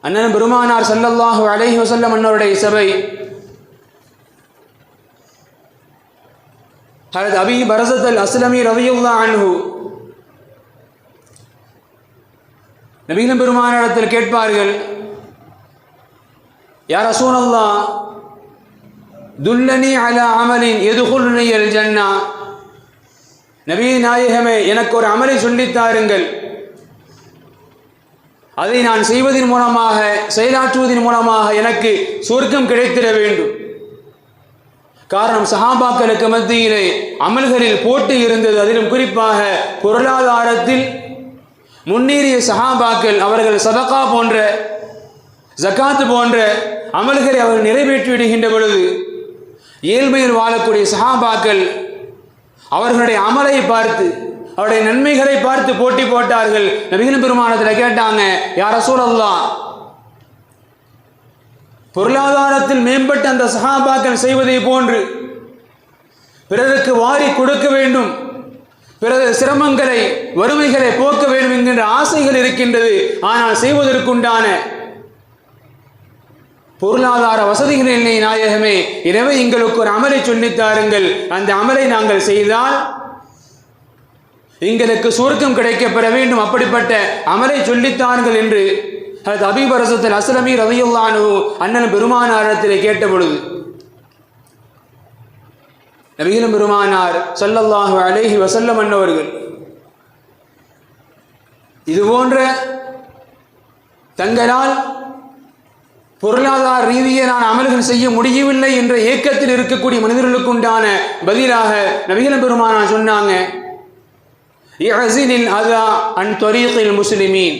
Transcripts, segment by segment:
அண்ணன் பெருமானார் ஸல்லல்லாஹு அலைஹி வஸல்லம் அன்னவருடைய சபை ஹஜ்ரத் அபீ பரஸத் அல் அஸ்லமி ரலியல்லாஹு அன்ஹு நபிகள் பெருமானாரிடத்தில் கேட்பார்கள், யா ரசூலல்லாஹ் துல்லனி அலா அமலின் யதுகுலுனி அல் ஜன்னா, நபியே நாயகமே எனக்கு ஒரு அமலை சொல்லித்தாருங்கள், அதை நான் செய்வதன் மூலமாக செயலாற்றுவதன் மூலமாக எனக்கு சொர்க்கம் கிடைத்திட வேண்டும். காரணம், சஹாபாக்களுக்கு மத்தியிலே அமல்களில் போட்டி இருந்தது. அதிலும் குறிப்பாக பொருளாதாரத்தில் முன்னேறிய சஹாபாக்கள் அவர்கள் சதகா போன்ற ஜகாத் போன்ற அமல்களை அவர்கள் நிறைவேற்றி விடுகின்ற பொழுது ஏழ்மையில் வாழக்கூடிய சஹாபாக்கள் அவர்களுடைய அமலை பார்த்து அவருடைய நன்மைகளை பார்த்து போட்டி போட்டார்கள். நபிகள் பெருமானத்தில் கேட்டாங்க, யா ரசூலல்லாஹ் பொருளாதாரத்தில் மேம்பட்ட அந்த சஹாபாக்கள் செய்வதை போன்று பிறருக்கு வாரி கொடுக்க வேண்டும், பிறகு சிரமங்களை வறுமைகளை போக்க வேண்டும் என்கின்ற ஆசைகள் இருக்கின்றது. ஆனால் செய்வதற்குண்டான பொருளாதார வசதிகள் இல்லை நாயகமே. எனவே எங்களுக்கு ஒரு அமலை சொல்லித்தாருங்கள், அந்த அமலை நாங்கள் செய்தால் எங்களுக்கு சொர்க்கம் கிடைக்கப்பெற வேண்டும், அப்படிப்பட்ட அமலை சொல்லித்தார்கள் என்று ஹஜ்ரத் அபீ பரஸத் அல் அஸ்லமி ரலியல்லாஹு அன்ஹு அண்ணன் பெருமானாரிடத்திலே கேட்ட பொழுது நபிகள் பெருமானார் ஸல்லல்லாஹு அலைஹி வஸல்லம் அன்னவர்கள் இது போன்ற தங்களால் பொருளாதார ரீதியிலான அமல்கள் செய்ய முடியவில்லை என்ற ஏக்கத்தில் இருக்கக்கூடிய மனிதர்களுக்கு உண்டான பதிலாக நபிகள் பெருமானார் சொன்னாங்க, இஅஸிலில் அதா அன் தரீகில் முஸ்லிமீன்,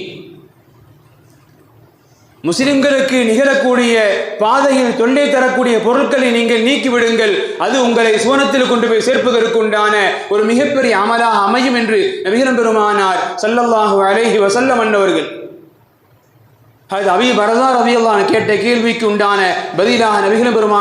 முஸ்லிம்களுக்கு நிகழக்கூடிய பாதையில் தொல்லை தரக்கூடிய பொருட்களை நீங்கள் நீக்கிவிடுங்கள், அது உங்களை சுவனத்தில் கொண்டு போய் சேர்ப்பதற்கு உண்டான ஒரு மிகப்பெரிய அமலாக அமையும் என்று நபிகள் பெருமானார் ஸல்லல்லாஹு அலைஹி வஸல்லம் அன்னவர்கள் ஹஜ்ரத் அபீ பரஸா ரலியல்லாஹு அன்ஹு கேட்ட கேள்விக்கு உண்டான பதிலாக நபிகள் பெருமானார்